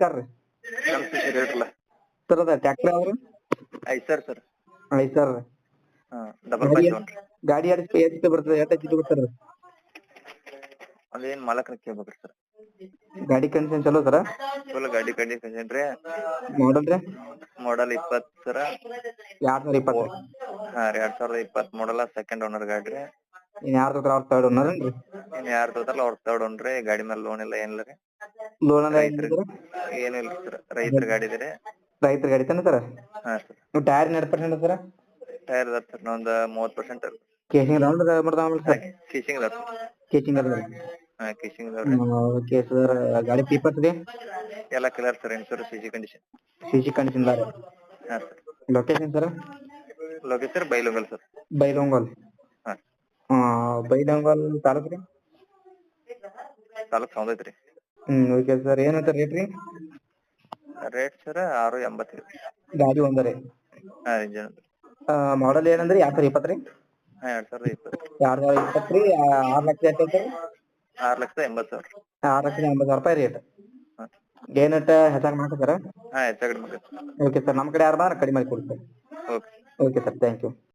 ನಮಸ್ಕಾರ ರೀ ಹೇಳ್ರಲ್ಲ ಸರ್ ಅದ ಟ್ರ್ಯಾಕ್ಟರ್ ಯಾವ್ರಿ ಐಸರ್ ಸರ್ ಐತ್ ಸರ್ ಡಬಲ್ ಗಾಡಿ ಪಾಸ್ ಒನ್ ಗಾಡಿ ಎಷ್ಟು ಬರ್ತದೆ ಎಷ್ಟು ಎಚ್ ಬರ್ತಾರೆ ಅದೇನ್ ಮಾಲಕ್ರ ಕೇಳ್ಬೇಕ್ರಿ ಸರ್ ಗಾಡಿ ಕಂಡೀಷನ್ ಚಲೋ ಸರ ಫುಲ್ ಗಾಡಿ ಕಂಡೀಷನ್ ರೀ ಮಾಡಲ್ ರೀ ಮಾಡಲ್ 20 ಸರ 2020 ಹಾ ರೀ 2020 ಮಾಡಲ್ ಸೆಕೆಂಡ್ ಓನರ್ ಗಾಡಿ ರೀ ಇನ್ ಯಾರ್ ತಗೋತಾರ ಅವ್ರ ತರ್ಡ್ ಓನರ್ ಇನ್ ಯಾರು ತಗೋತಾರಲ್ಲ ಅವ್ರ ತರ್ಡ್ ಓನರ್ ರೀ ಗಾಡಿ ಮೇಲೆ ಲೋನ್ ಇಲ್ಲ ಏನಿಲ್ಲ ರೀ ಲೋನ್ ಏನು ಇಲ್ಲ ಸರ್ ರೈತರ ಗಾಡಿ ಇದೆ ರೀ ರೈತರ ಗಾಡಿ ತಾನೆ ಸರ್ ಹಾ ಸರ್ ನೀವು ಟೈರ್ 2% ಸರ್ ಟೈರ್ ಅದ ಸರ್ ಒಂದು 30% ಕೇಸಿಂಗ್ ರೌಂಡ್ ಮಾಡ್ದ ಆಮೇಲೆ ಸರ್ ಕೀಸಿಂಗ್ ಅದ ಕೇಸಿಂಗ್ ಅದ ಹಾ ಕೀಸಿಂಗ್ ಅದಾವ್ರಿ ಓಕೆ ಸರ್ ಗಾಡಿ ಪೇಪರ್ಸ್ ರೀ ಎಲ್ಲ clear sir insurance CC condition CC condition ದಾರ ಹಾ sir location sir location Bailhongal sir Bailhongal ಹಾ ಬೈಲೊಂಗಲ್ ತಾಲೂಕು ರೀ ತಾಲೂಕ್ ಸೌಂದೈತ್ರಿ ಓಕೆ ಸರ್ ಏನಂತ ರೇಟ್ ರೀ ರೇಟ್ ಸರ್ 680 ಗಾಡಿ ಒಂದರಿ ಹಾ ಇಂಜನ್ ಮಾಡಲ್ ಏನಂದ್ರಿ 2020 ರೀ ಹಾ 2020 2020 ರೀ 6 ಲಕ್ಷ ಎಷ್ಟು ಐತ್ರಿ 6,80,000 6,80,000 ರೇಟ್ ಹಾ ಏನಟ ಹೆಚ್ಚಾಗಿ ಮಾಡ್ತಾರ ಹಾ ಹೆಚ್ಚು ಕಡಿಮೆ ಓಕೆ ಸರ್ ನಮ್ಮ ಕಡೆ ಯಾರು ಬಂದ್ರೆ ಕಡಿಮೆ ಮಾಡಿ ಕೊಡ್ತಾರೆ okay okay sir thank you